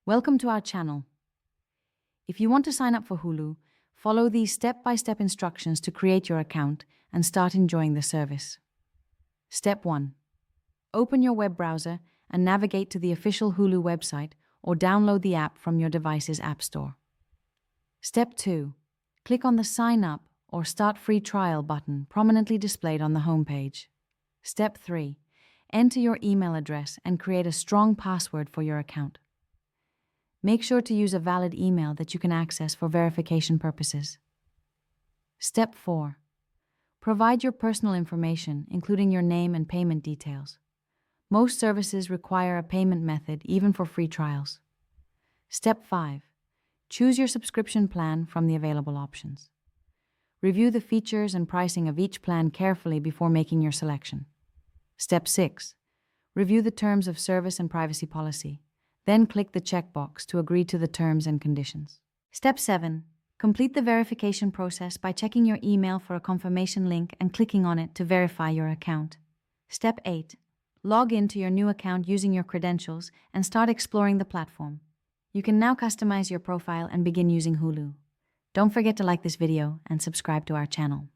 Welcome to our channel. If you want to sign up for Hulu, follow these step-by-step instructions to create your account and start enjoying the service. Step 1. Open your web browser and navigate to the official Hulu website or download the app from your device's app store. Step 2. Click on the Sign Up or Start Free Trial button prominently displayed on the homepage. Step 3. Enter your email address and create a strong password for your account. Make sure to use a valid email that you can access for verification purposes. Step 4. Provide your personal information, including your name and payment details. Most services require a payment method, even for free trials. Step 5. Choose your subscription plan from the available options. Review the features and pricing of each plan carefully before making your selection. Step 6. Review the terms of service and privacy policy. Then click the checkbox to agree to the terms and conditions. Step 7. Complete the verification process by checking your email for a confirmation link and clicking on it to verify your account. Step 8. Log into your new account using your credentials and start exploring the platform. You can now customize your profile and begin using Hulu. Don't forget to like this video and subscribe to our channel.